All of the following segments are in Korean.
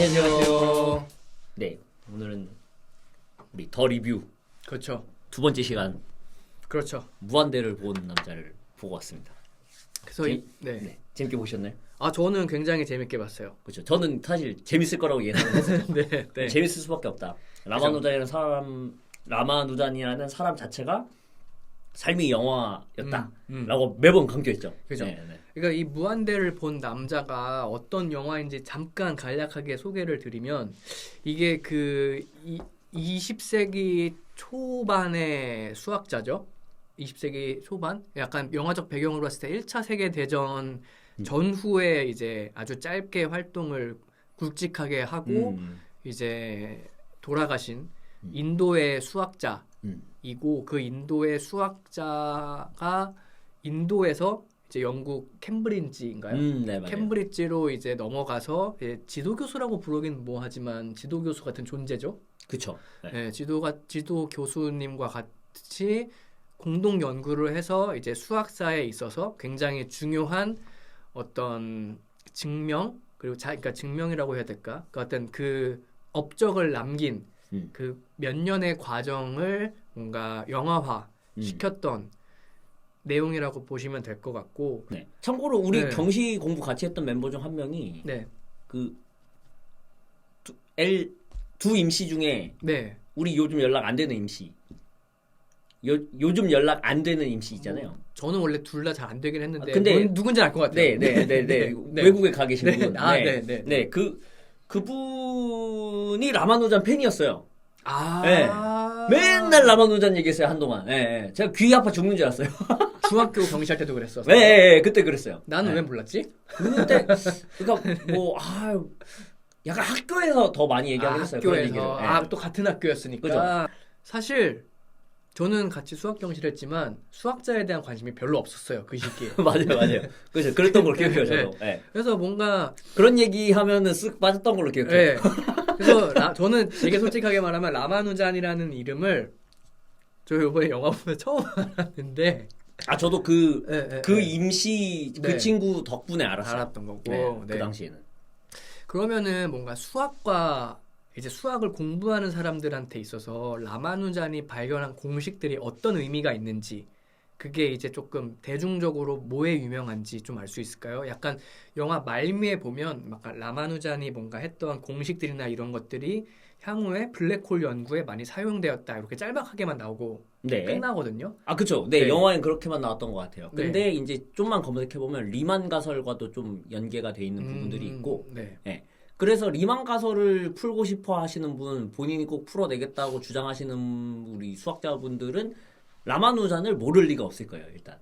안녕하세요. 네, 오늘은 우리 더 리뷰 그렇죠. 두 번째 시간 그렇죠. 무한대를 본 남자를 보고 왔습니다. 그래서 네, 재밌게 보셨나요? 저는 굉장히 재밌게 봤어요. 그렇죠. 저는 사실 재밌을 거라고 예상했어요. 네. 재밌을 수밖에 없다. 라마누잔이라는 사람 자체가 삶이 영화였다라고 매번 강조했죠. 그죠. 네. 그러니까 이 무한대를 본 남자가 어떤 영화인지 잠깐 간략하게 소개를 드리면 이게 그 20세기 초반의 수학자죠. 20세기 초반? 약간 영화적 배경으로 봤을 때 1차 세계 대전 전후에 이제 아주 짧게 활동을 굵직하게 하고 이제 돌아가신 인도의 수학자이고 그 인도의 수학자가 인도에서 이제 영국 캠브리지인가요? 네, 맞아요. 캠브리지로 이제 넘어가서 지도교수라고 부르긴 뭐하지만 지도교수 같은 존재죠. 그렇죠. 네, 지도 교수님과 같이 공동 연구를 해서 이제 수학사에 있어서 굉장히 중요한 어떤 증명 그리고 그러니까 증명이라고 해야 될까? 그 어떤 그 업적을 남긴 그 몇 년의 과정을 뭔가 영화화 시켰던 내용이라고 보시면 될 것 같고. 네. 참고로 우리 경시 공부 같이 했던 멤버 중 한 명이 두 임시 중에 우리 요즘 연락 안 되는 임시. 요즘 연락 안 되는 임시 있잖아요. 저는 원래 둘 다 잘 안 되긴 했는데 근데 누군지 알 것 같아요. 네. 외국에 가 계신 분. 네. 그분이 라마누잔 팬이었어요. 네. 맨날 라마누잔 얘기했어요, 한동안. 제가 귀 아파 죽는 줄 알았어요. 중학교 경시할 때도 그랬었어요. 네, 그때 그랬어요. 나는 왜 몰랐지? 그때 그러니까 약간 학교에서 더 많이 얘기하긴 했어요. 학교에서 또 같은 학교였으니까. 그죠? 사실 저는 같이 수학 경시를 했지만 수학자에 대한 관심이 별로 없었어요, 그 시기에. 맞아요. 그죠. 그랬던 걸로 기억해요, 저도. 그래서 뭔가 그런 얘기 하면은 쓱 빠졌던 걸로 기억해요. 그래서 저는 되게 솔직하게 말하면 라마누잔이라는 이름을 저 이번에 영화 보면서 처음 알았는데 저도 그 임시 그 친구 덕분에 알았던 거고. 그 당시에는. 그러면은 뭔가 이제 수학을 공부하는 사람들한테 있어서 라마누잔이 발견한 공식들이 어떤 의미가 있는지 그게 이제 조금 대중적으로 뭐에 유명한지 좀 알 수 있을까요? 약간 영화 말미에 보면 막 라마누잔이 뭔가 했던 공식들이나 이런 것들이 향후에 블랙홀 연구에 많이 사용되었다 이렇게 짤막하게만 나오고 끝나거든요. 그렇죠. 네, 영화엔 그렇게만 나왔던 것 같아요. 근데 이제 좀만 검색해 보면 리만 가설과도 좀 연계가 돼 있는 부분들이 있고, 그래서 리만 가설을 풀고 싶어 하시는 분, 본인이 꼭 풀어내겠다고 주장하시는 우리 수학자분들은 라마누잔을 모를 리가 없을 거예요, 일단.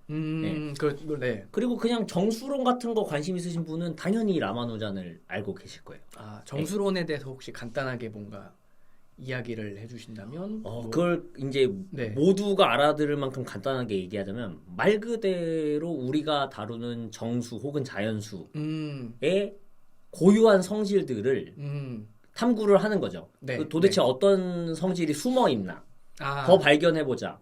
그리고 그냥 정수론 같은 거 관심 있으신 분은 당연히 라마누잔을 알고 계실 거예요. 정수론에 대해서 혹시 간단하게 뭔가 이야기를 해주신다면? 그걸 이제 모두가 알아들을 만큼 간단하게 얘기하자면 말 그대로 우리가 다루는 정수 혹은 자연수의 고유한 성질들을 탐구를 하는 거죠. 도대체 어떤 성질이 숨어 있나 더 발견해보자.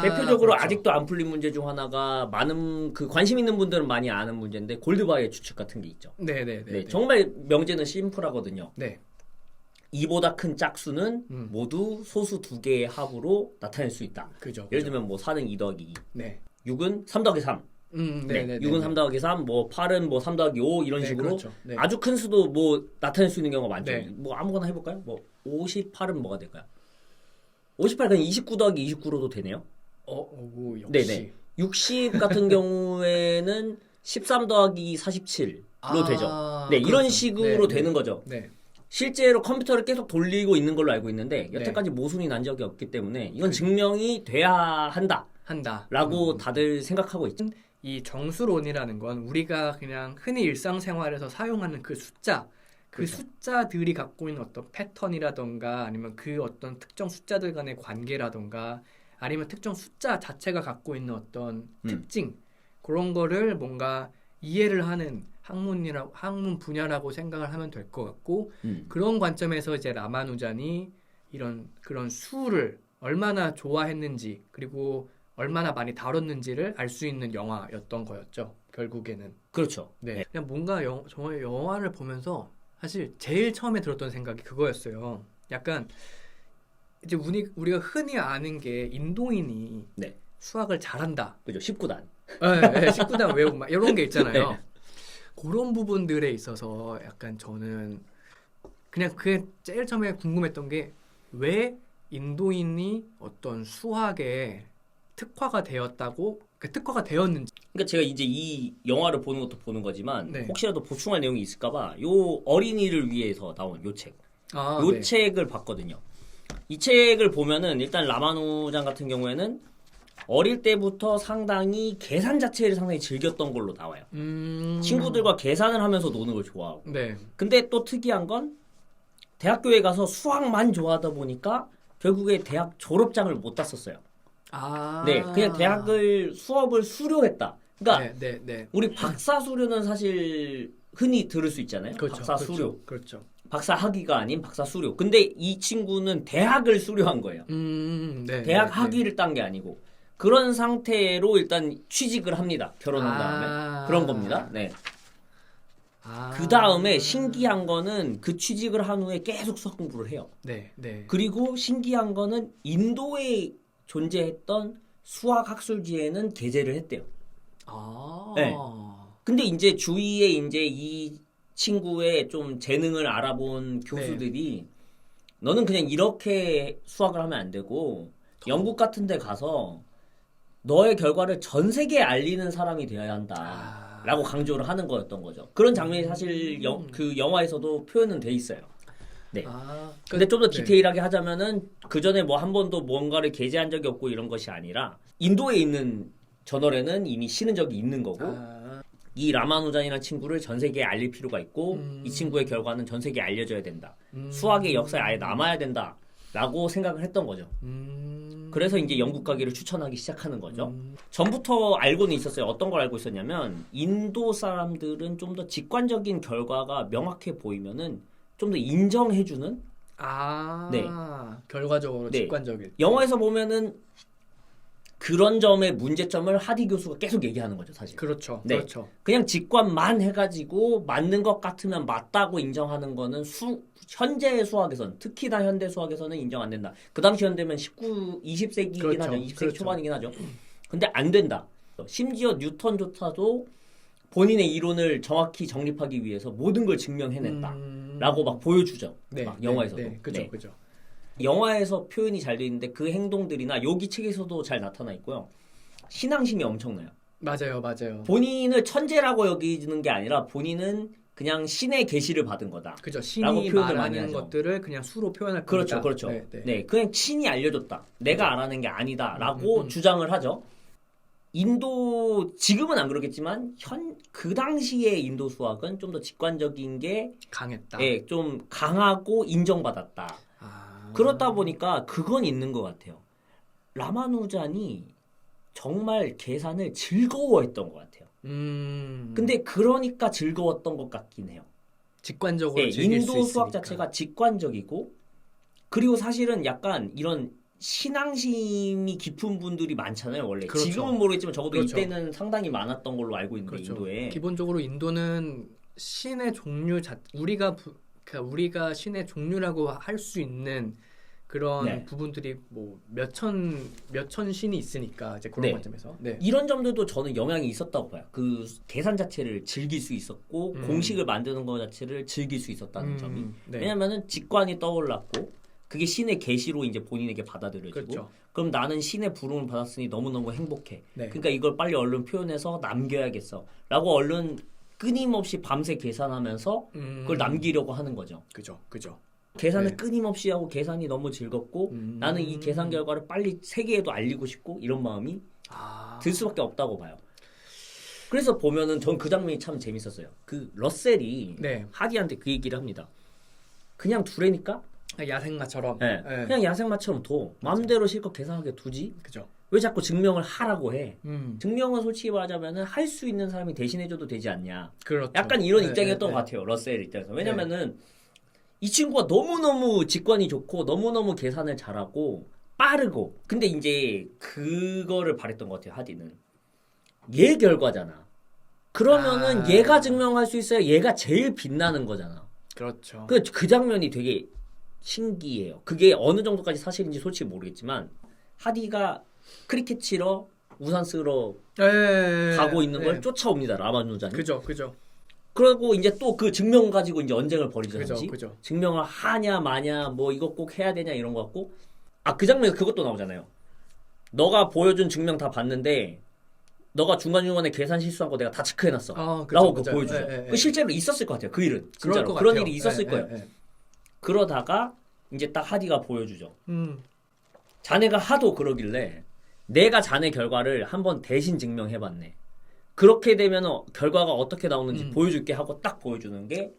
대표적으로 그렇죠. 아직도 안 풀린 문제 중 하나가 많은 관심 있는 분들은 많이 아는 문제인데 골드바의 추측 같은 게 있죠. 정말 명제는 심플하거든요. 2보다 큰 짝수는 모두 소수 두 개의 합으로 나타낼 수 있다. 예를 들면 4는 2 더하기 2, 6은 3 더하기 3, 6은 3 더하기 3, 8은 3 더하기 5 이런 식으로 아주 큰 수도 나타낼 수 있는 경우가 많죠. 아무거나 해볼까요? 58은 뭐가 될까요? 58 그냥 29 더하기 29로도 되네요. 역시. 60 같은 경우에는 13 더하기 47로 되죠. 이런 식으로 되는 거죠. 실제로 컴퓨터를 계속 돌리고 있는 걸로 알고 있는데 여태까지 모순이 난 적이 없기 때문에 이건 증명이 돼야 한다라고 다들 생각하고 있죠. 이 정수론이라는 건 우리가 그냥 흔히 일상생활에서 사용하는 그 숫자 숫자들이 갖고 있는 어떤 패턴이라던가 아니면 그 어떤 특정 숫자들 간의 관계라던가 아니면 특정 숫자 자체가 갖고 있는 어떤 특징 그런 거를 뭔가 이해를 하는 학문 분야라고 생각을 하면 될 것 같고 그런 관점에서 이제 라마누잔이 그런 수를 얼마나 좋아했는지 그리고 얼마나 많이 다뤘는지를 알 수 있는 영화였던 거였죠. 결국에는. 그렇죠. 네. 그냥 뭔가 정말 영화를 보면서 사실 제일 처음에 들었던 생각이 그거였어요. 약간 이제 우리가 흔히 아는 게 인도인이 네. 수학을 잘한다. 그죠. 19단. 네, 19단 외우고 막 이런 게 있잖아요. 네. 그런 부분들에 있어서 약간 저는 그냥 그게 제일 처음에 궁금했던 게 왜 인도인이 어떤 수학에 특화가 되었다고 특화가 되었는지. 그러니까 제가 이제 이 영화를 보는 것도 보는 거지만 네. 혹시라도 보충할 내용이 있을까봐 요 어린이를 위해서 나온 요 책, 요 네. 책을 봤거든요. 이 책을 보면은 일단 라마누잔 같은 경우에는 어릴 때부터 상당히 계산 자체를 상당히 즐겼던 걸로 나와요. 친구들과 계산을 하면서 노는 걸 좋아하고. 네. 근데 또 특이한 건 대학교에 가서 수학만 좋아하다 보니까 결국에 대학 졸업장을 못 땄었어요. 네, 그냥 수업을 수료했다. 그러니까 네. 우리 박사 수료는 사실 흔히 들을 수 있잖아요. 그렇죠, 박사 수료. 그렇죠. 박사 학위가 아닌 박사 수료. 근데 이 친구는 대학을 수료한 거예요. 네, 대학 학위를 딴 게 아니고 그런 상태로 일단 취직을 합니다. 결혼한 다음에 그런 겁니다. 네. 그 다음에 신기한 거는 그 취직을 한 후에 계속 수학 공부를 해요. 네. 그리고 신기한 거는 인도에 존재했던 수학 학술지에는 게재를 했대요. 네. 근데 이제 주위에 이제 이 친구의 좀 재능을 알아본 교수들이 너는 그냥 이렇게 수학을 하면 안 되고 영국 같은 데 가서 너의 결과를 전 세계에 알리는 사람이 되어야 한다. 라고 강조를 하는 거였던 거죠. 그런 장면이 사실 그 영화에서도 표현은 돼 있어요. 네. 근데 좀 더 디테일하게 하자면은 그 전에 뭐 한 번도 뭔가를 게재한 적이 없고 이런 것이 아니라 인도에 있는 저널에는 이미 실은 적이 있는 거고 이 라마누잔이라는 친구를 전 세계에 알릴 필요가 있고 이 친구의 결과는 전 세계에 알려져야 된다. 수학의 역사에 아예 남아야 된다. 라고 생각을 했던 거죠. 그래서 이제 영국 가기를 추천하기 시작하는 거죠. 전부터 알고는 있었어요. 어떤 걸 알고 있었냐면 인도 사람들은 좀 더 직관적인 결과가 명확해 보이면은 좀 더 인정해주는. 네. 결과적으로 직관적인. 영화에서 보면은 그런 점의 문제점을 하디 교수가 계속 얘기하는 거죠, 사실. 그렇죠. 네. 그렇죠. 그냥 직관만 해가지고 맞는 것 같으면 맞다고 인정하는 거는 현재 수학에서는 특히나 현대 수학에서는 인정 안 된다. 그 당시 현대면 20세기이긴 그렇죠. 하죠. 20세기 그렇죠. 초반이긴 하죠. 근데 안 된다. 심지어 뉴턴조차도 본인의 이론을 정확히 정립하기 위해서 모든 걸 증명해냈다. 라고 막 보여주죠. 막 영화에서도. 그죠. 영화에서 표현이 잘 돼 있는데 그 행동들이나 여기 책에서도 잘 나타나 있고요. 신앙심이 엄청나요. 맞아요. 본인을 천재라고 여기는 게 아니라 본인은 그냥 신의 계시를 받은 거다. 그죠. 신이 말하는 것들을 그냥 수로 표현할 겁니다. 그렇죠. 네, 그냥 신이 알려줬다. 내가 알아낸 게 아니다라고 주장을 하죠. 인도 지금은 안 그러겠지만 그 당시의 인도 수학은 좀 더 직관적인 게 강했다. 네, 좀 강하고 인정받았다. 그렇다 보니까 그건 있는 것 같아요. 라마누잔이 정말 계산을 즐거워했던 것 같아요. 근데 그러니까 즐거웠던 것 같긴 해요. 직관적으로 인도 수학 자체가 직관적이고 그리고 사실은 약간 이런 신앙심이 깊은 분들이 많잖아요. 원래 그렇죠. 지금은 모르겠지만 적어도 그렇죠. 이때는 상당히 많았던 걸로 알고 있는데 그렇죠. 인도에 기본적으로 인도는 신의 종류 우리가 신의 종류라고 할 수 있는 그런 부분들이 뭐 몇천 신이 있으니까 이제 그런 관점에서 이런 점들도 저는 영향이 있었다고 봐요. 그 계산 자체를 즐길 수 있었고 공식을 만드는 것 자체를 즐길 수 있었다는 점이 왜냐면은 직관이 떠올랐고 그게 신의 계시로 이제 본인에게 받아들여지고 그렇죠. 그럼 나는 신의 부름을 받았으니 너무너무 행복해. 그러니까 이걸 빨리 얼른 표현해서 남겨야겠어. 라고 얼른 끊임없이 밤새 계산하면서 그걸 남기려고 하는 거죠. 그죠. 계산을 끊임없이 하고 계산이 너무 즐겁고 나는 이 계산 결과를 빨리 세계에도 알리고 싶고 이런 마음이 들 수밖에 없다고 봐요. 그래서 보면은 전 그 장면이 참 재밌었어요. 그 러셀이 하디한테 그 얘기를 합니다. 그냥 두래니까 야생마처럼 그냥 야생마처럼 둬. 마음대로 실컷 계산하게 두지. 그죠. 왜 자꾸 증명을 하라고 해? 증명은 솔직히 말하자면은 할 수 있는 사람이 대신해줘도 되지 않냐. 그렇죠. 약간 이런 입장이었던 것 같아요. 러셀 입장에서. 왜냐면은 이 친구가 너무너무 직관이 좋고 너무너무 계산을 잘하고 빠르고 근데 이제 그거를 바랬던 것 같아요. 하디는. 얘 결과잖아. 그러면은 얘가 증명할 수 있어야 얘가 제일 빛나는 거잖아. 그렇죠. 그 장면이 되게 신기해요. 그게 어느 정도까지 사실인지 솔직히 모르겠지만 하디가 크리켓 치러 우산 쓰러 가고 있는 걸 쫓아옵니다. 라마누잔이. 그죠. 그리고 이제 또 그 증명 가지고 이제 언쟁을 벌이죠. 그죠. 증명을 하냐 마냐 뭐 이거 꼭 해야 되냐 이런 거 같고 그 장면에서 그것도 나오잖아요. 너가 보여준 증명 다 봤는데 너가 중간중간에 계산 실수한 거 내가 다 체크해놨어. 라고 그거 보여주죠. 그 실제로 있었을 것 같아요. 그 일은. 진짜로. 그런 일이 있었을 거예요. 그러다가 이제 딱 하디가 보여주죠. 자네가 하도 그러길래 내가 자네 결과를 한번 대신 증명해봤네. 그렇게 되면 결과가 어떻게 나오는지 보여줄게 하고 딱 보여주는 게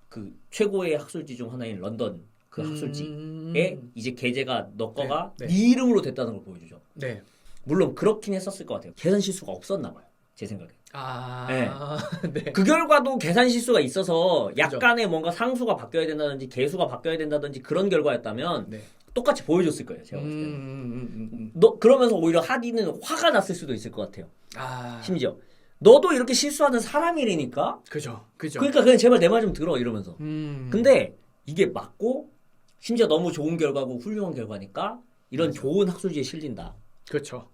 그 최고의 학술지 중 하나인 런던 그 학술지에 이제 계제가 너 거가 네 이름으로 됐다는 걸 보여주죠. 네. 물론 그렇긴 했었을 것 같아요. 계산 실수가 없었나 봐요. 제 생각에. 네. 그 결과도 계산 실수가 있어서 약간의 뭔가 상수가 바뀌어야 된다든지 개수가 바뀌어야 된다든지 그런 결과였다면 똑같이 보여줬을 거예요. 제가 봤을 때는. 너 그러면서 오히려 하디는 화가 났을 수도 있을 것 같아요. 심지어 너도 이렇게 실수하는 사람이니까. 그죠. 그러니까 그냥 제발 내 말 좀 들어 이러면서. 근데 이게 맞고 심지어 너무 좋은 결과고 훌륭한 결과니까 이런 좋은 학술지에 실린다. 그렇죠.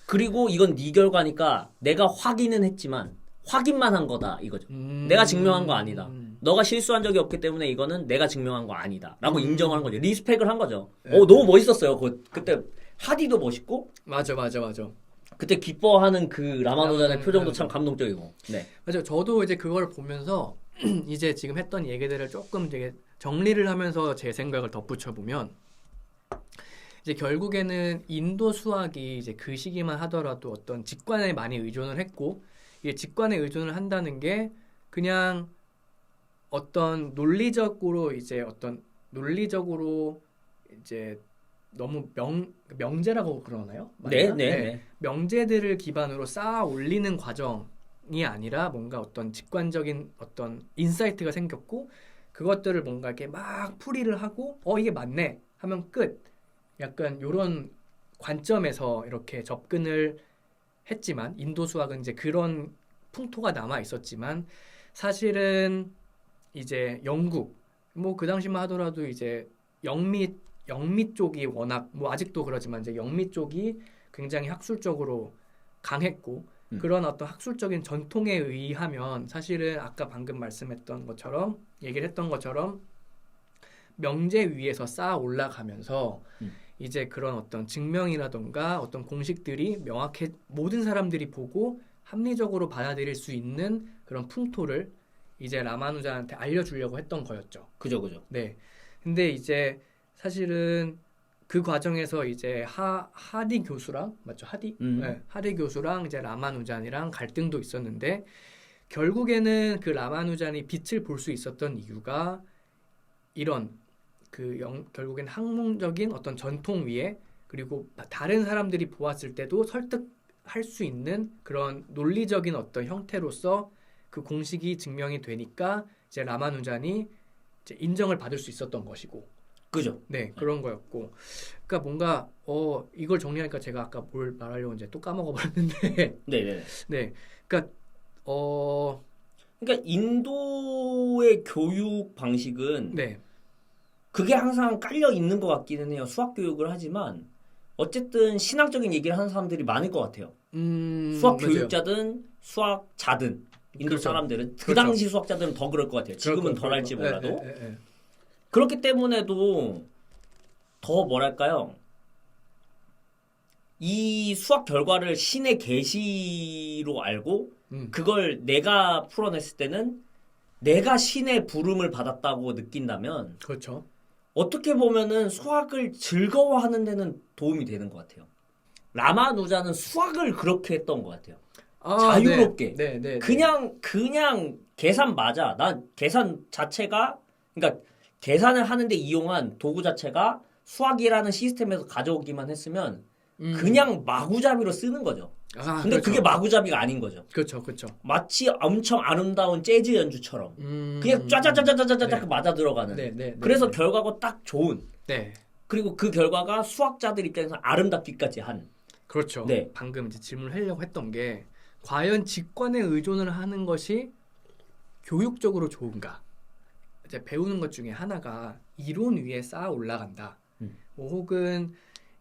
그리고 이건 네 결과니까 내가 확인은 했지만 확인만 한 거다 이거죠. 내가 증명한 거 아니다. 너가 실수한 적이 없기 때문에 이거는 내가 증명한 거 아니다. 라고 인정한 거죠. 리스펙을 한 거죠. 너무 멋있었어요. 그때 하디도 멋있고. 맞아. 그때 기뻐하는 그 라마누잔의 표정도 참 감동적이고. 네. 맞아요. 저도 이제 그걸 보면서 이제 지금 했던 얘기들을 조금 되게 정리를 하면서 제 생각을 덧붙여 보면 이제 결국에는 인도 수학이 이제 그 시기만 하더라도 어떤 직관에 많이 의존을 했고 이게 직관에 의존을 한다는 게 그냥 어떤 논리적으로 이제 너무 명제라고 그러나요? 네. 명제들을 기반으로 쌓아 올리는 과정이 아니라 뭔가 어떤 직관적인 어떤 인사이트가 생겼고 그것들을 뭔가 이렇게 막 풀이를 하고 이게 맞네 하면 끝. 약간 이런 관점에서 이렇게 접근을 했지만 인도 수학은 이제 그런 풍토가 남아 있었지만 사실은 이제 영국 뭐 그 당시만 하더라도 이제 영미 쪽이 워낙 뭐 아직도 그러지만 이제 영미 쪽이 굉장히 학술적으로 강했고 그런 어떤 학술적인 전통에 의하면 사실은 아까 방금 얘기를 했던 것처럼 명제 위에서 쌓아 올라가면서 이제 그런 어떤 증명이라던가 어떤 공식들이 명확해 모든 사람들이 보고 합리적으로 받아들일 수 있는 그런 풍토를 이제 라마누잔한테 알려주려고 했던 거였죠. 그죠. 네. 근데 이제 사실은 그 과정에서 이제 하디 교수랑 맞죠? 네. 하디 교수랑 이제 라마누잔이랑 갈등도 있었는데 결국에는 그 라마누잔이 빛을 볼 수 있었던 이유가 이런 결국엔 학문적인 어떤 전통 위에 그리고 다른 사람들이 보았을 때도 설득할 수 있는 그런 논리적인 어떤 형태로서 그 공식이 증명이 되니까 이제 라마누잔이 이제 인정을 받을 수 있었던 것이고. 그죠? 네, 그런 거였고. 그러니까 뭔가 이걸 정리하니까 제가 아까 뭘 말하려고 이제 또 까먹어 버렸는데. 네. 그러니까 인도의 교육 방식은 그게 항상 깔려 있는 것 같기는 해요. 수학 교육을 하지만 어쨌든 신앙적인 얘기를 하는 사람들이 많을 것 같아요. 수학 교육자든 수학자든 인도 사람들은 그 당시 수학자들은 더 그럴 것 같아요. 지금은 덜 할지 몰라도. 그렇기 때문에도 더 뭐랄까요? 이 수학 결과를 신의 계시로 알고 그걸 내가 풀어냈을 때는 내가 신의 부름을 받았다고 느낀다면 그렇죠. 어떻게 보면은 수학을 즐거워하는 데는 도움이 되는 것 같아요. 라마누자는 수학을 그렇게 했던 것 같아요. 자유롭게. 그냥 계산 맞아. 난 계산 자체가 그러니까 계산을 하는데 이용한 도구 자체가 수학이라는 시스템에서 가져오기만 했으면 그냥 마구잡이로 쓰는 거죠. 근데 그게 마구잡이가 아닌 거죠. 그렇죠. 마치 엄청 아름다운 재즈 연주처럼 그냥 짜자자자자자자 맞아 들어가는. 그래서 결과가 딱 좋은. 그리고 그 결과가 수학자들 입장에서 아름답기까지 한. 그렇죠. 방금 이제 질문을 하려고 했던 게 과연 직관에 의존을 하는 것이 교육적으로 좋은가? 이제 배우는 것 중에 하나가 이론 위에 쌓아 올라간다. 뭐 혹은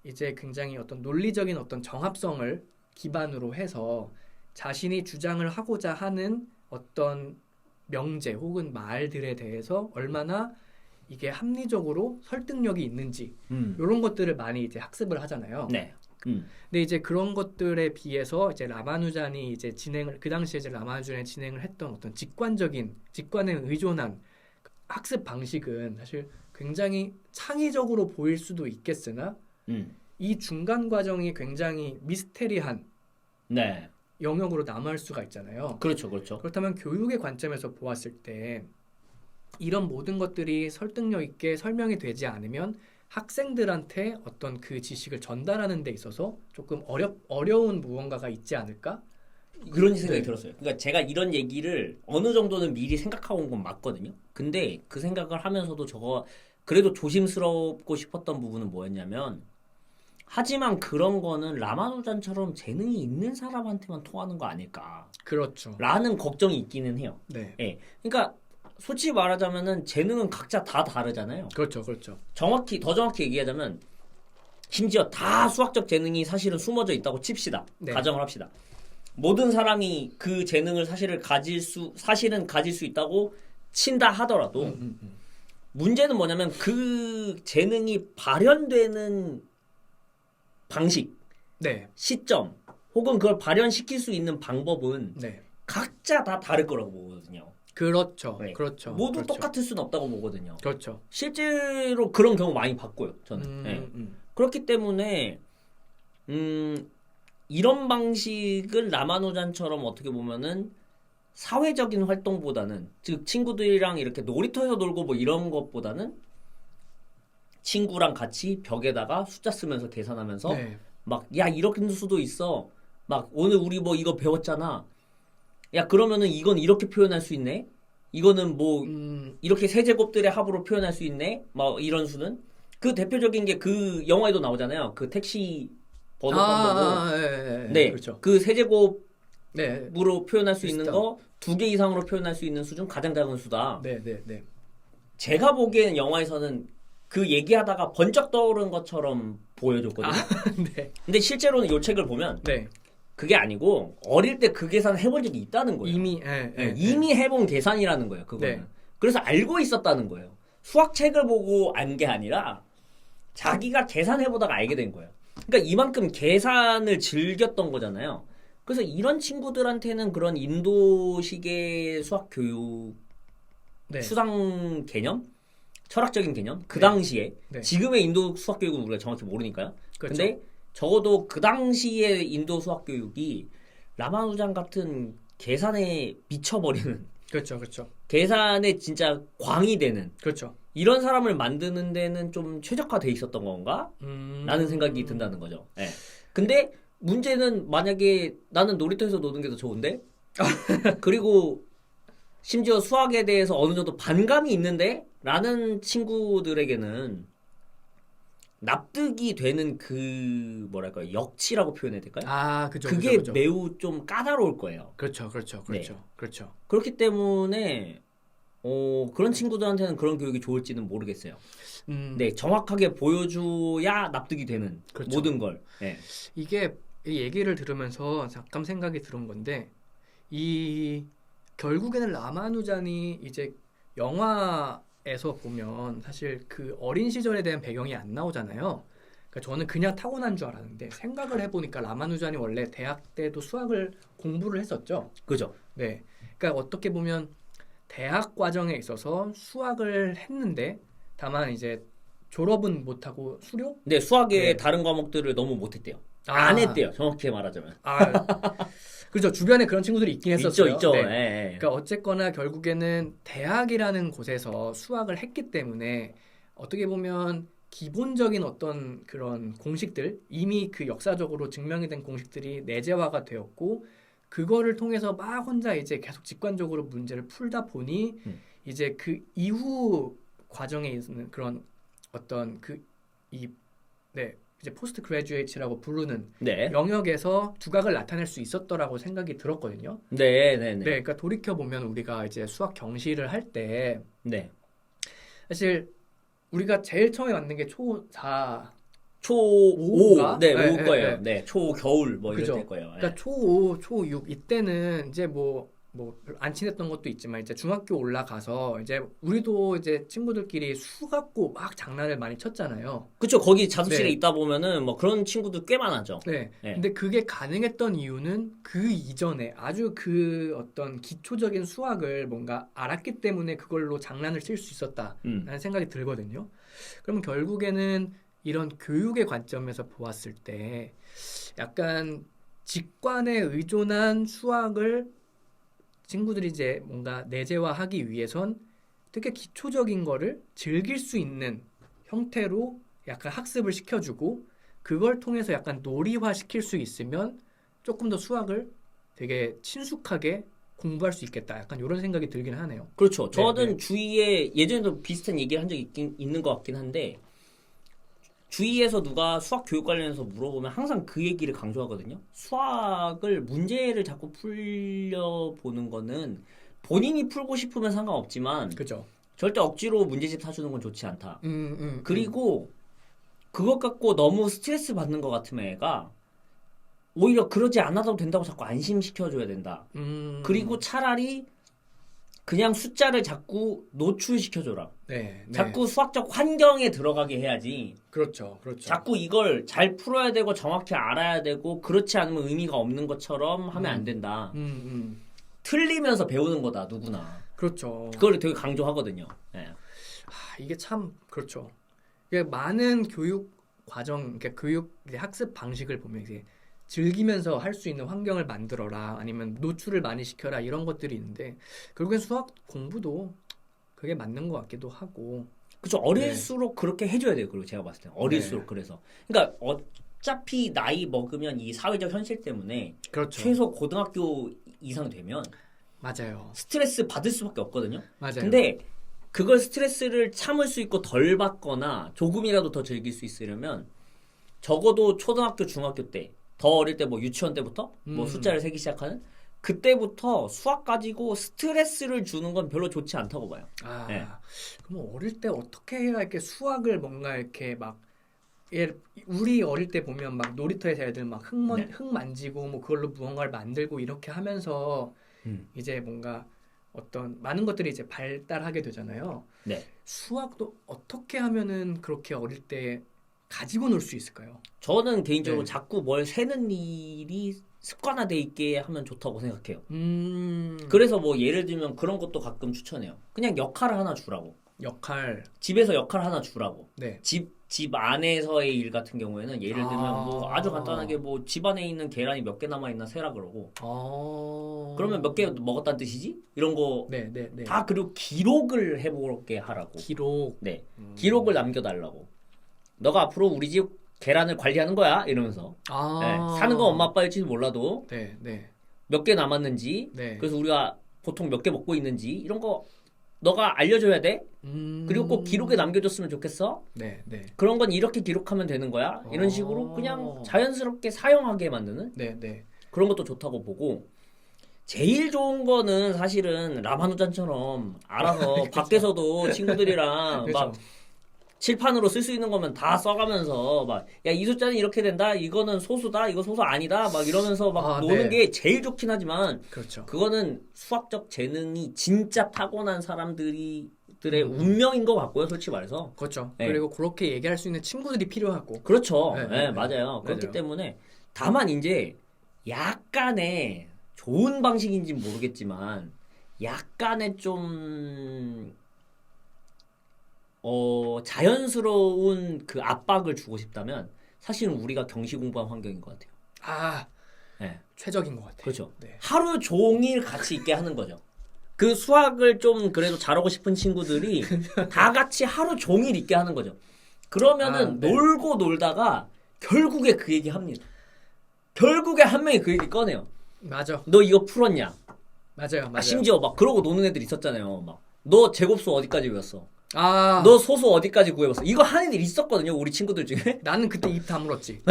이제 굉장히 어떤 논리적인 어떤 정합성을 기반으로 해서 자신이 주장을 하고자 하는 어떤 명제 혹은 말들에 대해서 얼마나 이게 합리적으로 설득력이 있는지 이런 것들을 많이 이제 학습을 하잖아요. 네. 근데 이제 그런 것들에 비해서 이제 라마누잔이 이제 그 당시에 이제 라마누잔이 진행을 했던 어떤 직관에 의존한 학습 방식은 사실 굉장히 창의적으로 보일 수도 있겠으나 이 중간 과정이 굉장히 미스테리한 네. 영역으로 남아있을 수가 있잖아요. 그렇죠, 그렇죠. 그렇다면 교육의 관점에서 보았을 때 이런 모든 것들이 설득력 있게 설명이 되지 않으면 학생들한테 어떤 그 지식을 전달하는 데 있어서 조금 어려운 무언가가 있지 않을까? 그런 생각이 들었어요. 그러니까 제가 이런 얘기를 어느 정도는 미리 생각하고 온 건 맞거든요. 근데 그 생각을 하면서도 저거 그래도 조심스럽고 싶었던 부분은 뭐였냐면 하지만 그런 거는 라마누잔처럼 재능이 있는 사람한테만 통하는 거 아닐까. 그렇죠. 라는 걱정이 있기는 해요. 네. 네. 그러니까 솔직히 말하자면은 재능은 각자 다 다르잖아요. 그렇죠, 그렇죠. 더 정확히 얘기하자면 심지어 다 수학적 재능이 사실은 숨어져 있다고 칩시다. 네. 가정을 합시다. 모든 사람이 그 재능을 사실은 가질 수 있다고 친다 하더라도 문제는 뭐냐면 그 재능이 발현되는 방식, 네. 시점, 혹은 그걸 발현시킬 수 있는 방법은 네. 각자 다 다를 거라고 보거든요. 그렇죠. 네. 그렇죠. 모두 그렇죠. 똑같을 수는 없다고 보거든요. 그렇죠. 실제로 그런 경우 많이 봤고요, 저는. 네. 그렇기 때문에 이런 방식을 라마누잔처럼 어떻게 보면은 사회적인 활동보다는 즉 친구들이랑 이렇게 놀이터에서 놀고 뭐 이런 것보다는 친구랑 같이 벽에다가 숫자 쓰면서 계산하면서 네. 막 야 이렇게 수도 있어. 막 오늘 우리 뭐 이거 배웠잖아. 야 그러면은 이건 이렇게 표현할 수 있네. 이거는 뭐 이렇게 세제곱들의 합으로 표현할 수 있네. 막 이런 수는 그 대표적인 게 그 영화에도 나오잖아요. 그 택시 번호판 보고 네, 그렇죠. 그 세제곱으로 네. 표현할 수 있는 거 2개 이상으로 표현할 수 있는 수 중 가장 작은 수다. 네, 네, 네. 제가 보기에는 영화에서는 그 얘기하다가 번쩍 떠오른 것처럼 보여줬거든요. 네. 근데 실제로는 이 책을 보면 네. 그게 아니고 어릴 때 그 계산을 해본 적이 있다는 거예요. 이미 해본 계산이라는 거예요. 그거는. 네. 그래서 알고 있었다는 거예요. 수학책을 보고 안 게 아니라 자기가 계산해보다가 알게 된 거예요. 그러니까 이만큼 계산을 즐겼던 거잖아요. 그래서 이런 친구들한테는 그런 인도식의 수학 교육, 네. 수상 개념, 철학적인 개념, 그 당시에 네. 지금의 인도 수학 교육은 우리가 정확히 모르니까요. 그렇죠. 근데 적어도 그 당시의 인도 수학 교육이 라마누잔 같은 계산에 미쳐버리는, 그렇죠, 그렇죠. 계산에 진짜 광이 되는, 그렇죠. 이런 사람을 만드는 데는 좀 최적화돼 있었던 건가? 라는 생각이 든다는 거죠. 네. 근데 문제는 만약에 나는 놀이터에서 노는 게 더 좋은데 그리고 심지어 수학에 대해서 어느 정도 반감이 있는데 라는 친구들에게는 납득이 되는 그 뭐랄까요 역치라고 표현해야 될까요? 그죠. 그게 그죠. 매우 좀 까다로울 거예요. 그렇죠, 그렇죠, 그렇죠, 네. 그렇죠. 그렇기 때문에 그런 친구들한테는 그런 교육이 좋을지는 모르겠어요. 네, 정확하게 보여줘야 납득이 되는 그렇죠. 모든 걸. 네. 이게 이 얘기를 들으면서 잠깐 생각이 들은 건데 결국에는 라마누잔이 이제 영화에서 보면 사실 그 어린 시절에 대한 배경이 안 나오잖아요. 그러니까 저는 그냥 타고난 줄 알았는데 생각을 해보니까 라마누잔이 원래 대학 때도 수학을 공부를 했었죠. 그죠. 네. 그러니까 어떻게 보면 대학 과정에 있어서 수학을 했는데 다만 이제 졸업은 못하고 수료? 네, 수학의 다른 과목들을 너무 못했대요. 안 했대요. 정확히 말하자면. 그렇죠. 주변에 그런 친구들이 있긴 했었어요. 있죠. 네. 네. 그러니까 어쨌거나 결국에는 대학이라는 곳에서 수학을 했기 때문에 어떻게 보면 기본적인 어떤 그런 공식들, 이미 그 역사적으로 증명이 된 공식들이 내재화가 되었고 그거를 통해서 막 혼자 이제 계속 직관적으로 문제를 풀다 보니 이제 그 이후 과정에 있는 그런 어떤 이제 포스트 그래듀에이트라고 부르는 영역에서 두각을 나타낼 수 있었더라고 생각이 들었거든요. 네. 그러니까 돌이켜 보면 우리가 이제 수학 경시를 할 때 사실 우리가 제일 처음에 만든 게 초4 초5 네, 올 거예요. 네, 초 겨울 뭐 이럴 될 거예요. 그러니까 초5, 초6 이때는 이제 뭐 안 친했던 것도 있지만 이제 중학교 올라가서 이제 우리도 이제 친구들끼리 수 갖고 막 장난을 많이 쳤잖아요. 그렇죠. 거기 자습실에 있다 보면은 뭐 그런 친구들 꽤 많았죠. 네. 근데 그게 가능했던 이유는 그 이전에 아주 그 어떤 기초적인 수학을 뭔가 알았기 때문에 그걸로 장난을 칠 수 있었다라는 생각이 들거든요. 그러면 결국에는 이런 교육의 관점에서 보았을 때 약간 직관에 의존한 수학을 친구들이 이제 뭔가 내재화하기 위해선 되게 기초적인 거를 즐길 수 있는 형태로 약간 학습을 시켜주고 그걸 통해서 약간 놀이화 시킬 수 있으면 조금 더 수학을 되게 친숙하게 공부할 수 있겠다. 약간 이런 생각이 들긴 하네요. 그렇죠. 저는 주위에 예전에도 비슷한 얘기를 한 적이 있는 것 같긴 한데 주위에서 누가 수학 교육 관련해서 물어보면 항상 그 얘기를 강조하거든요. 수학을 문제를 자꾸 풀려보는 거는 본인이 풀고 싶으면 상관없지만 그죠. 절대 억지로 문제집 사주는 건 좋지 않다. 그리고 그것 갖고 너무 스트레스 받는 것 같으면 애가 오히려 그러지 않아도 된다고 자꾸 안심시켜줘야 된다. 그리고 차라리 그냥 숫자를 자꾸 노출시켜줘라. 네. 자꾸 수학적 환경에 들어가게 해야지. 그렇죠. 자꾸 이걸 잘 풀어야 되고 정확히 알아야 되고 그렇지 않으면 의미가 없는 것처럼 하면 안 된다. 틀리면서 배우는 거다 누구나. 그렇죠. 그걸 되게 강조하거든요. 네. 이게 참 그렇죠. 이게 많은 교육 과정, 그러니까 교육 학습 방식을 보면 이제 즐기면서 할 수 있는 환경을 만들어라 아니면 노출을 많이 시켜라 이런 것들이 있는데 결국엔 수학 공부도 그게 맞는 것 같기도 하고 그렇죠. 어릴수록 그렇게 해줘야 돼요. 그리고 제가 봤을 때 어릴수록 그래서 그러니까 어차피 나이 먹으면 이 사회적 현실 때문에 그렇죠. 최소 고등학교 이상 되면 맞아요. 스트레스 받을 수밖에 없거든요. 맞아요. 근데 그걸 스트레스를 참을 수 있고 덜 받거나 조금이라도 더 즐길 수 있으려면 적어도 초등학교 중학교 때 더 어릴 때 뭐 유치원 때부터 뭐 숫자를 세기 시작하는 그때부터 수학 가지고 스트레스를 주는 건 별로 좋지 않다고 봐요. 네. 그럼 어릴 때 어떻게 해야 이렇게 수학을 뭔가 이렇게 막 우리 어릴 때 보면 막 놀이터에서 애들 막 흙 만지고 뭐 그걸로 무언가를 만들고 이렇게 하면서 이제 뭔가 어떤 많은 것들이 이제 발달하게 되잖아요. 네. 수학도 어떻게 하면은 그렇게 어릴 때 가지고 놀 수 있을까요? 저는 개인적으로 자꾸 뭘 세는 일이 습관화돼 있게 하면 좋다고 생각해요. 그래서 뭐 예를 들면 그런 것도 가끔 추천해요. 그냥 역할을 하나 주라고. 집에서 역할 하나 주라고. 네. 집 안에서의 일 같은 경우에는 예를 들면 뭐 아주 간단하게 뭐 집 안에 있는 계란이 몇 개 남아 있나 세라 그러고. 그러면 몇 개 먹었다는 뜻이지? 이런 거 다 그리고 기록을 해보게 하라고. 네. 기록을 남겨달라고. 너가 앞으로 우리 집 계란을 관리하는 거야 이러면서 사는 건 엄마 아빠일지도 몰라도 몇 개 남았는지 그래서 우리가 보통 몇 개 먹고 있는지 이런 거 너가 알려줘야 돼. 그리고 꼭 기록에 남겨줬으면 좋겠어. 그런 건 이렇게 기록하면 되는 거야. 이런 식으로 그냥 자연스럽게 사용하게 만드는 그런 것도 좋다고 보고 제일 좋은 거는 사실은 라마누잔처럼 알아서 밖에서도 친구들이랑 막 칠판으로 쓸 수 있는 거면 다 써가면서 막 야 이 숫자는 이렇게 된다 이거는 소수다 이거 소수 아니다 막 이러면서 막 노는 게 제일 좋긴 하지만 그거는 수학적 재능이 진짜 타고난 사람들의 운명인 것 같고요 솔직히 말해서 그리고 그렇게 얘기할 수 있는 친구들이 필요하고 맞아요. 그렇기 때문에 다만 이제 약간의 좋은 방식인지 모르겠지만 약간의 좀 자연스러운 그 압박을 주고 싶다면 사실은 우리가 경시 공부한 환경인 것 같아요. 최적인 것 같아요. 그렇죠. 하루 종일 같이 있게 하는 거죠. 그 수학을 좀 그래도 잘하고 싶은 친구들이 다 같이 하루 종일 있게 하는 거죠. 그러면은 놀고 놀다가 결국에 그 얘기 합니다. 결국에 한 명이 그 얘기 꺼내요. 맞아. 너 이거 풀었냐? 맞아요. 심지어 막 그러고 노는 애들 있었잖아요. 막 너 제곱수 어디까지 외웠어? 너 소수 어디까지 구해봤어? 이거 하는 애들 있었거든요. 우리 친구들 중에. 나는 그때 입 다물었지.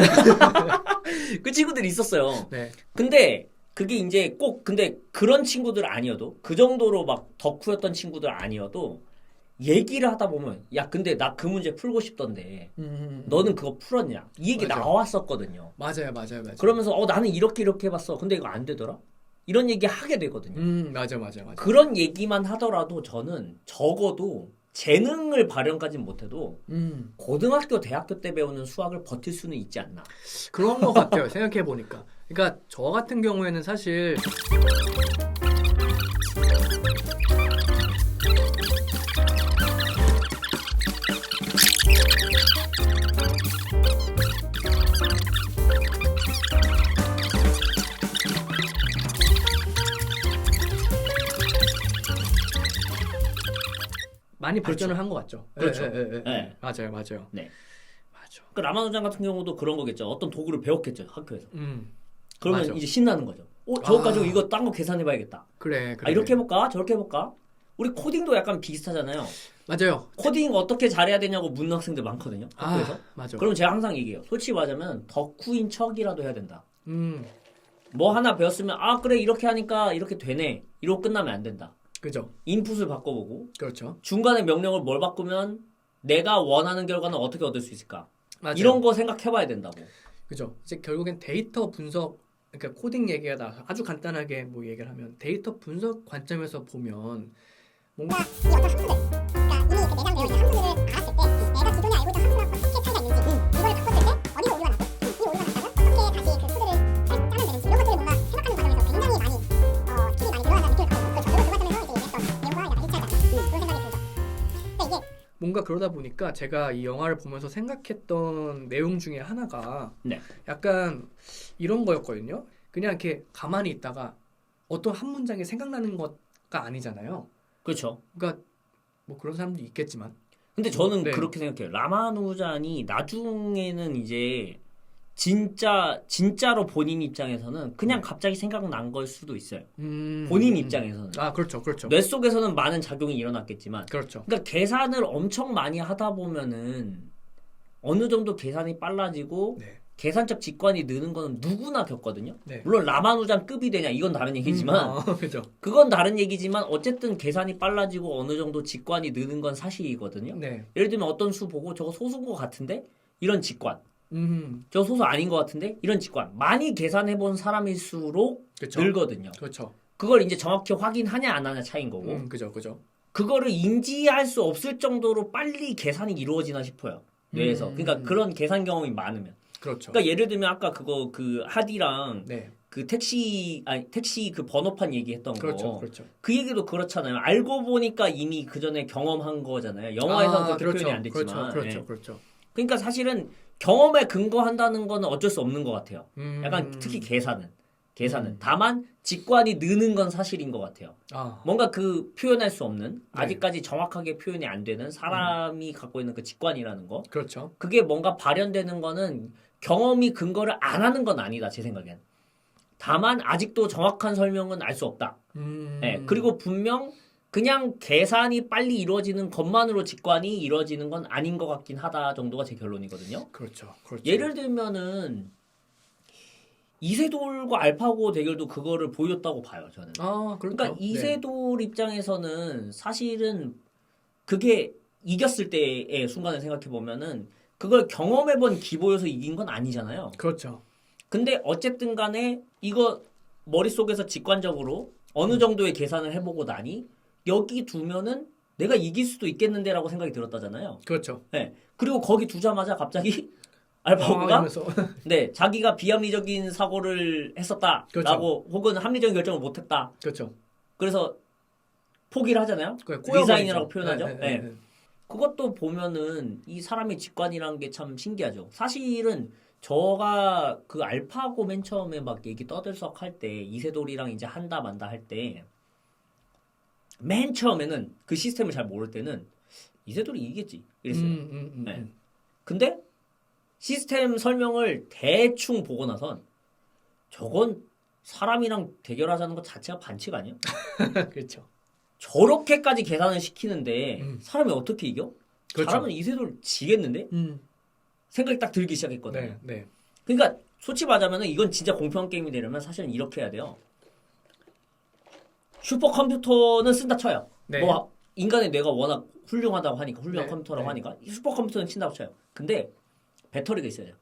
그 친구들이 있었어요. 근데 그게 이제 꼭 근데 그런 친구들 아니어도 그 정도로 막 덕후였던 친구들 아니어도 얘기를 하다 보면 야 근데 나 그 문제 풀고 싶던데 너는 그거 풀었냐? 이 얘기 맞아. 나왔었거든요. 맞아요. 그러면서 나는 이렇게 해봤어. 근데 이거 안 되더라? 이런 얘기 하게 되거든요. 맞아. 그런 얘기만 하더라도 저는 적어도 재능을 발현까지는 못해도 고등학교, 대학교 때 배우는 수학을 버틸 수는 있지 않나. 그런 것 같아요. 생각해보니까. 그러니까 저 같은 경우에는 사실 많이 발전을 한 것 같죠. 그렇죠. 네. 맞아요. 네. 맞아. 그 라마누잔 같은 경우도 그런 거겠죠. 어떤 도구를 배웠겠죠, 학교에서. 그러면 맞아. 이제 신나는 거죠. 저거 가지고 이거 딴 거 계산해봐야겠다. 그래. 이렇게 해볼까? 저렇게 해볼까? 우리 코딩도 약간 비슷하잖아요. 맞아요. 코딩 어떻게 잘해야 되냐고 묻는 학생들 많거든요. 학교에서. 맞아. 그럼 제가 항상 얘기해요. 솔직히 말하자면 덕후인 척이라도 해야 된다. 뭐 하나 배웠으면 그래 이렇게 하니까 이렇게 되네. 이러고 끝나면 안 된다. 그죠. 인풋을 바꿔보고. 그렇죠. 중간에 명령을 뭘 바꾸면 내가 원하는 결과는 어떻게 얻을 수 있을까? 맞아요. 이런 거 생각해봐야 된다고. 그죠. 이제 결국엔 데이터 분석, 그러니까 코딩 얘기가 나와서 아주 간단하게 뭐 얘기를 하면 데이터 분석 관점에서 보면 뭔가 이 어떤 함수들, 그러니까 이미 그 내장되어 있는 함수들을 알았을 때 내가 기존에 알고 있던 함수랑 어떻게 차이가 있는지 이걸 바꿨을 때 어디서 오류가 나고 이 오류가 났다면 어떻게 다시 그 코드를 짜면 되는지 이런 것들을 뭔가 생각하는 과정에서 굉장히 많이 스킬이 많이 늘어난다는 느낌을 받거든요. 그래서 그 관점에서 이제 얘기했던 내용과 약간 일치하지 않나 그런 생각이 들죠. 근데 이게 뭔가 그러다 보니까 제가 이 영화를 보면서 생각했던 내용 중에 하나가 약간 이런 거였거든요. 그냥 이렇게 가만히 있다가 어떤 한 문장이 생각나는 것가 아니잖아요. 그렇죠. 그러니까 뭐 그런 사람도 있겠지만. 근데 저는 그렇게 생각해요. 라마누잔이 나중에는 이제 진짜로 본인 입장에서는 그냥 갑자기 생각난 걸 수도 있어요. 본인 입장에서는. 그렇죠. 뇌 속에서는 많은 작용이 일어났겠지만. 그렇죠. 그러니까 계산을 엄청 많이 하다 보면은 어느 정도 계산이 빨라지고 계산적 직관이 느는 거는 누구나 겪거든요. 물론 라마누잔급이 되냐 이건 다른 얘기지만 그죠. 그건 다른 얘기지만 어쨌든 계산이 빨라지고 어느 정도 직관이 느는 건 사실이거든요. 예를 들면 어떤 수 보고 저거 소수인 것 같은데 이런 직관. 저 소수 아닌 것 같은데 이런 직관. 많이 계산해본 사람일수록 늘거든요. 그렇죠. 그걸 이제 정확히 확인하냐 안 하냐 차이인 거고. 그죠. 그거를 인지할 수 없을 정도로 빨리 계산이 이루어지나 싶어요. 뇌에서. 그러니까 그런 계산 경험이 많으면. 그렇죠. 그러니까 예를 들면 아까 그거 그 하디랑 그 택시 그 번호판 얘기했던 거. 그렇죠. 그 얘기도 그렇잖아요. 알고 보니까 이미 그 전에 경험한 거잖아요. 영화에서는 그렇게 표현이 안 됐지만. 그렇죠. 그러니까 사실은 경험에 근거한다는 거는 어쩔 수 없는 것 같아요. 약간 특히 계산은. 다만 직관이 느는 건 사실인 것 같아요. 뭔가 그 표현할 수 없는 아직까지 정확하게 표현이 안 되는 사람이 갖고 있는 그 직관이라는 거. 그렇죠. 그게 뭔가 발현되는 거는 경험이 근거를 안 하는 건 아니다 제 생각엔. 다만 아직도 정확한 설명은 알 수 없다. 그리고 분명 그냥 계산이 빨리 이루어지는 것만으로 직관이 이루어지는 건 아닌 것 같긴 하다 정도가 제 결론이거든요. 그렇죠. 예를 들면은 이세돌과 알파고 대결도 그거를 보였다고 봐요 저는. 그렇죠. 그러니까 이세돌 입장에서는 사실은 그게 이겼을 때의 순간을 생각해 보면은 그걸 경험해본 기보여서 이긴 건 아니잖아요. 그렇죠. 근데 어쨌든 간에 이거 머릿속에서 직관적으로 어느 정도의 계산을 해보고 나니 여기 두면은 내가 이길 수도 있겠는데라고 생각이 들었다잖아요. 그렇죠. 그리고 거기 두자마자 갑자기 알파고가 자기가 비합리적인 사고를 했었다라고 그렇죠. 혹은 합리적인 결정을 못했다. 그렇죠. 그래서 포기를 하잖아요. 리자인이라고 표현하죠. 그것도 보면은 이 사람의 직관이라는 게 참 신기하죠. 사실은 저가 그 알파고 맨 처음에 막 얘기 떠들썩 할 때 이세돌이랑 이제 한다 만다 할 때 맨 처음에는 그 시스템을 잘 모를 때는 이세돌이 이기겠지 이랬어요. 근데 시스템 설명을 대충 보고 나선 저건 사람이랑 대결하자는 것 자체가 반칙 아니야? 그렇죠. 저렇게까지 계산을 시키는데 사람이 어떻게 이겨? 그렇죠. 사람은 이세돌 지겠는데? 생각이 딱 들기 시작했거든요. 네. 그러니까 솔직히 말하면 이건 진짜 공평한 게임이 되려면 사실은 이렇게 해야 돼요. 슈퍼컴퓨터는 쓴다 쳐요. 뭐 인간의 뇌가 워낙 훌륭하다고 하니까 훌륭한 네, 컴퓨터라고 네. 하니까 슈퍼컴퓨터는 친다고 쳐요. 근데 배터리가 있어야 돼요.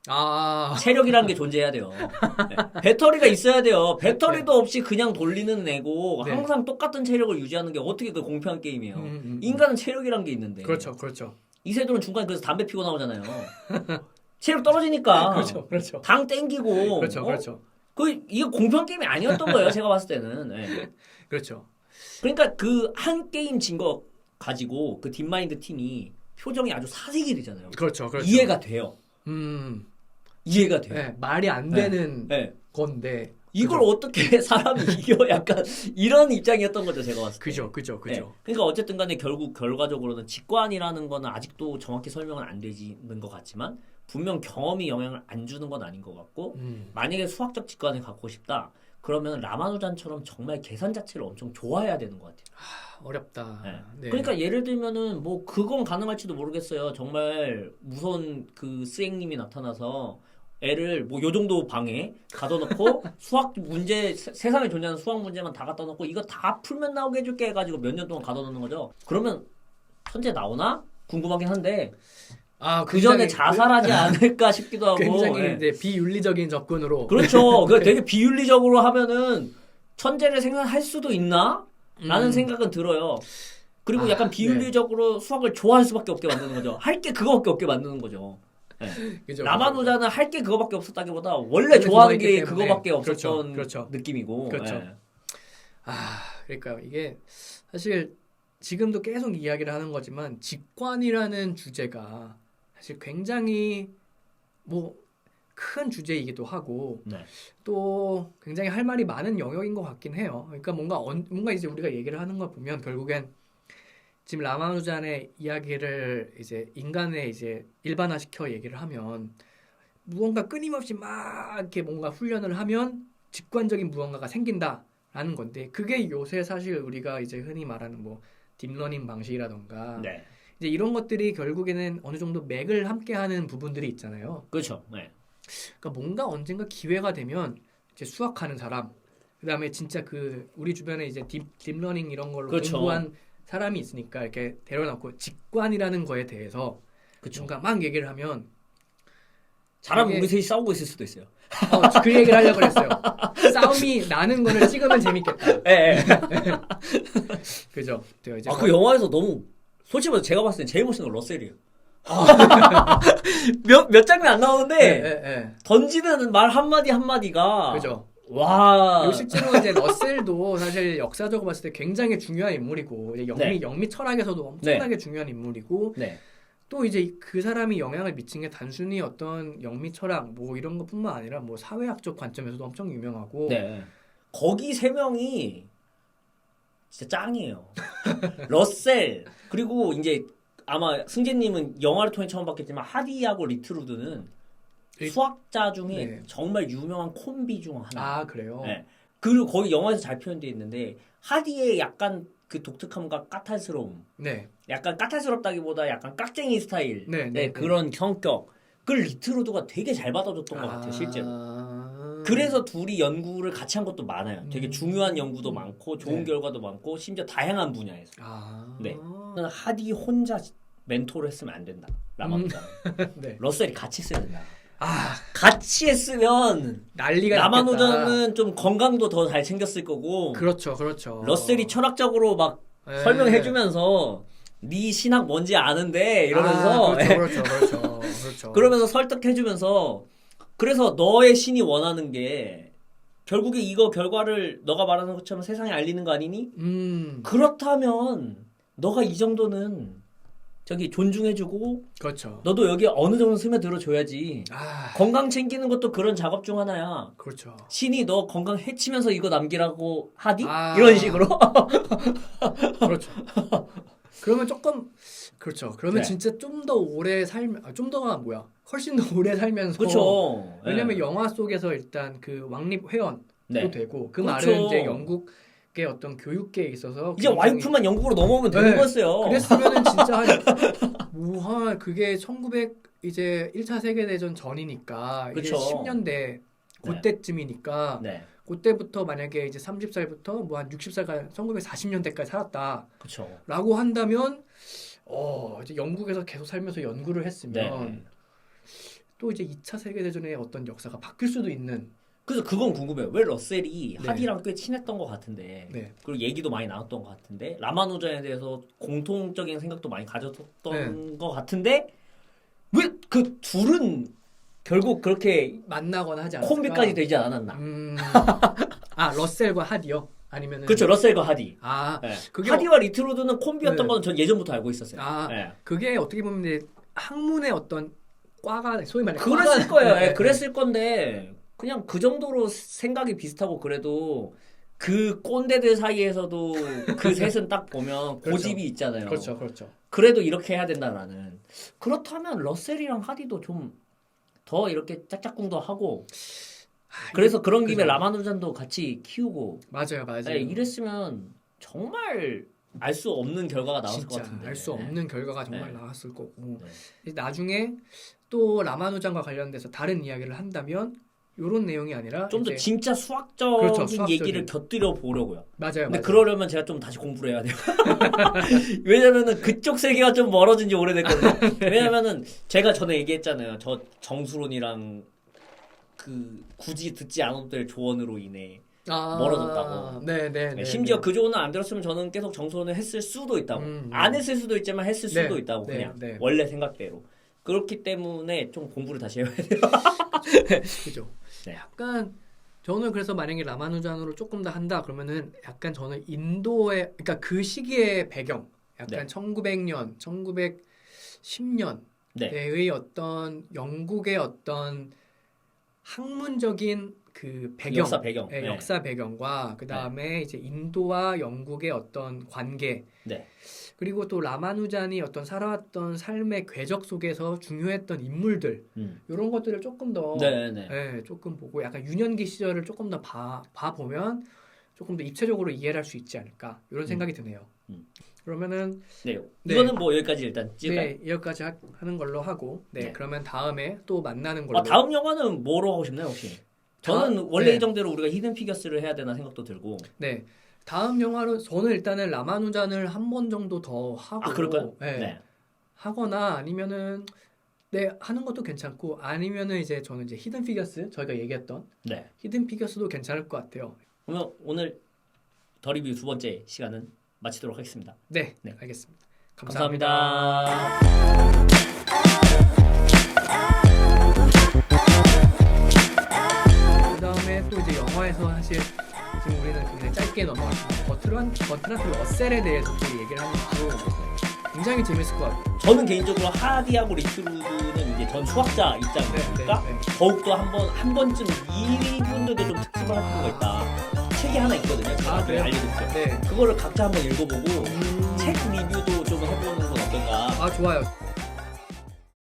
아. 체력이라는 게 존재해야 돼요. 네. 배터리가 있어야 돼요. 배터리도 없이 그냥 돌리는 애고 네. 항상 똑같은 체력을 유지하는 게 어떻게 그 공평한 게임이에요. 인간은 체력이라는 게 있는데. 그렇죠. 그렇죠. 이세돌은 중간에 그래서 담배 피고 나오잖아요. 체력 떨어지니까. 그렇죠. 그렇죠. 당 땡기고. 그렇죠. 그렇죠. 이거 공평한 게임이 아니었던 거예요. 제가 봤을 때는. 네. 그렇죠. 그러니까 그 한 게임 진 거 가지고 그 딥마인드 팀이 표정이 아주 사색이잖아요. 그렇죠. 그렇죠. 이해가 돼요. 이해가 돼요. 네, 말이 안 되는 건데 이걸 어떻게 사람이 이겨? 약간 이런 입장이었던 거죠, 제가 봤을 때. 그죠. 네. 그러니까 어쨌든 간에 결국 결과적으로는 직관이라는 거는 아직도 정확히 설명은 안 되는 것 같지만 분명 경험이 영향을 안 주는 건 아닌 것 같고 만약에 수학적 직관을 갖고 싶다. 그러면 라마누잔처럼 정말 계산 자체를 엄청 좋아해야 되는 것 같아요. 어렵다. 네. 네. 그러니까 예를 들면은 뭐 그건 가능할지도 모르겠어요. 정말 무서운 그 스앵님이 나타나서 애를 뭐 요 정도 방에 가둬놓고 수학 문제 세상에 존재하는 수학 문제만 다 갖다 놓고 이거 다 풀면 나오게 해줄게 해가지고 몇 년 동안 가둬놓는 거죠. 그러면 천재 나오나? 궁금하긴 한데 그 전에 자살하지 않을까 싶기도 하고 굉장히 이제 비윤리적인 접근으로 그렇죠. 그 되게 비윤리적으로 하면은 천재를 생각할 수도 있나? 라는 생각은 들어요. 그리고 약간 비윤리적으로 수학을 좋아할 수밖에 없게 만드는 거죠. 할 게 그거밖에 없게 만드는 거죠. 네. 그죠, 라마누자는 할 게 그거밖에 없었다기보다 원래 좋아하는 게 그거밖에 없었던 느낌이고. 그렇죠. 네. 그러니까 이게 사실 지금도 계속 이야기를 하는 거지만 직관이라는 주제가 사실 굉장히 뭐 큰 주제이기도 하고 또 굉장히 할 말이 많은 영역인 것 같긴 해요. 그러니까 뭔가 이제 우리가 얘기를 하는 걸 보면 결국엔 지금 라마누잔의 이야기를 이제 인간의 이제 일반화시켜 얘기를 하면 무언가 끊임없이 막 이렇게 뭔가 훈련을 하면 직관적인 무언가가 생긴다라는 건데 그게 요새 사실 우리가 이제 흔히 말하는 뭐 딥러닝 방식이라던가 이제 이런 것들이 결국에는 어느 정도 맥을 함께하는 부분들이 있잖아요. 그렇죠. 네. 그러니까 뭔가 언젠가 기회가 되면 이제 수학하는 사람, 그다음에 진짜 그 우리 주변에 이제 딥러닝 이런 걸로 공부한 사람이 있으니까 이렇게 데려놓고 직관이라는 거에 대해서 뭔가 막 얘기를 하면 잘하면 우리 셋이 싸우고 있을 수도 있어요. 그 얘기를 하려고 했어요. 싸움이 나는 거를 찍으면 재밌겠다. 그죠? 이제 그 영화에서 너무 솔직히 말해서 제가 봤을 때 제일 멋있는 건 러셀이에요. 몇 장면 안 나오는데 던지는 말 한마디가 그죠. 와. 실제로 이제 러셀도 사실 역사적으로 봤을 때 굉장히 중요한 인물이고 이제 영미 철학에서도 엄청나게 중요한 인물이고 또 이제 그 사람이 영향을 미친 게 단순히 어떤 영미 철학 뭐 이런 것뿐만 아니라 뭐 사회학적 관점에서도 엄청 유명하고 거기 세 명이 진짜 짱이에요. 러셀 그리고 이제 아마 승재님은 영화를 통해 처음 봤겠지만 하디하고 리트루드는 수학자 중에 정말 유명한 콤비 중 하나. 그래요? 그리고 거기 영화에서 잘 표현되어 있는데 하디의 약간 그 독특함과 까탈스러움. 약간 까탈스럽다기보다 약간 깍쟁이 스타일. 그런 성격. 그걸 리트루드가 되게 잘 받아줬던 것 같아요, 실제로. 그래서 둘이 연구를 같이 한 것도 많아요. 되게 중요한 연구도 많고 좋은 결과도 많고 심지어 다양한 분야에서. 하디 혼자 멘토를 했으면 안 된다. 라마누잔. 러셀이 같이 써야 된다. 같이 했으면 난리가 라마누잔은 좀 건강도 더 잘 챙겼을 거고. 그렇죠. 러셀이 철학적으로 막 설명해주면서 네 신학 뭔지 아는데 이러면서 그렇죠. 그러면서 설득해주면서 그래서 너의 신이 원하는 게 결국에 이거 결과를 너가 말하는 것처럼 세상에 알리는 거 아니니? 그렇다면 너가 이 정도는 저기 존중해주고 너도 여기 어느 정도 스며들어줘야지. 건강 챙기는 것도 그런 작업 중 하나야. 신이 너 건강 해치면서 이거 남기라고 하디? 이런 식으로. 그러면 조금 그러면 진짜 좀 더 오래 훨씬 더 오래 살면서. 왜냐면 영화 속에서 일단 그 왕립 회원도 되고 그 말은 이제 영국의 어떤 교육계에 있어서 이제 와이프만 영국으로 넘어오면 되는 거였어요. 그랬으면은 진짜 그게 1900 이제 1차 세계대전 전이니까 이제 10년대 그때쯤이니까 그때부터 만약에 이제 30살부터 뭐 한 60살까지 1940년대까지 살았다. 그쵸. 라고 한다면 이제 영국에서 계속 살면서 연구를 했으면 네. 또 이제 2차 세계대전의 어떤 역사가 바뀔 수도 있는. 그래서 그건 궁금해요. 왜 러셀이 네. 하디랑 꽤 친했던 것 같은데 네. 그리고 얘기도 많이 나눴던 것 같은데 라마누잔에 대해서 공통적인 생각도 많이 가졌던 것 같은데 왜 그 둘은 결국 그렇게 만나거나 하지 않았을까? 콤비까지 되지 않았나? 러셀과 하디요? 아니면은 그렇죠. 러셀과 하디. 네. 하디와 리트루드는 콤비였던 거는 전 예전부터 알고 있었어요. 네. 그게 어떻게 보면 이제 학문의 어떤 과가 소위 말해 그랬을 거예요. 네. 그랬을 건데 그냥 그 정도로 생각이 비슷하고 그래도 그 꼰대들 사이에서도 그 셋은 딱 보면 고집이 있잖아요. 그렇죠. 그래도 이렇게 해야 된다라는. 그렇다면 러셀이랑 하디도 좀 더 이렇게 짝짝꿍도 하고 그래서 그런 김에 라마누잔도 같이 키우고 맞아요. 네, 이랬으면 정말 알 수 없는 결과가 나왔을 것 같은데 알 수 없는 결과가 정말 나왔을 거고 나중에 또 라마누잔과 관련돼서 다른 이야기를 한다면 이런 내용이 아니라 좀 더 진짜 수학적인 얘기를 곁들여 보려고요. 맞아요. 근데 그러려면 제가 좀 다시 공부를 해야 돼요. 왜냐면은 그쪽 세계가 좀 멀어진 지 오래됐거든요. 왜냐면은 제가 전에 얘기했잖아요. 저 정수론이랑 그 굳이 듣지 않아도 될 조언으로 인해 멀어졌다고. 네. 심지어 그 조언을 안 들었으면 저는 계속 정수론을 했을 수도 있다고. 안 했을 수도 있지만 했을 수도 있다고 그냥 원래 생각대로. 그렇기 때문에 좀 공부를 다시 해야 돼요. 그죠. 약간 저는 그래서 만약에 라마누잔으로 조금 더 한다 그러면은 약간 저는 인도의 그러니까 그 시기의 배경 약간 1900년, 1910년대의 어떤 영국의 어떤 학문적인 그 배경, 역사 배경과 그 다음에 이제 인도와 영국의 어떤 관계, 그리고 또 라마누잔이 어떤 살아왔던 삶의 궤적 속에서 중요했던 인물들 이런 것들을 조금 더 조금 보고 약간 유년기 시절을 조금 더 봐보면 조금 더 입체적으로 이해를 할 수 있지 않을까 이런 생각이 드네요. 그러면은 이거는 뭐 여기까지 일단 찍을까요? 네, 여기까지 하는 걸로 하고 그러면 다음에 또 만나는 걸로. 다음 영화는 뭐로 하고 싶나요 혹시? 저는 원래 예정대로 우리가 히든 피겨스를 해야 되나 생각도 들고. 네. 다음 영화로 저는 일단은 라마누잔을 한 번 정도 더 하고. 그럴까요? 하거나 아니면은 하는 것도 괜찮고 아니면은 이제 저는 이제 히든 피겨스 저희가 얘기했던 히든 피겨스도 괜찮을 것 같아요. 그러면 오늘 더 리뷰 두 번째 시간은 마치도록 하겠습니다. 네. 알겠습니다. 감사합니다. 그다음에 또 이제 영화에서 사실 지금 우리는 굉장히 짧게 넘어갔지만 버트란트 러셀에 대해서 또 얘기를 하는 것도 굉장히 재밌을 것 같아요. 저는 개인적으로 하디하고 리트루드는 이제 전 수학자 입장이니까 더욱더 한 번쯤 이분들도 좀 특집을 할 필요가 있다. 책이 하나 있거든요. 제가 알려드릴게요. 그거를 각자 한번 읽어보고 책 리뷰도 좀 해보는 건 어떨까? 좋아요.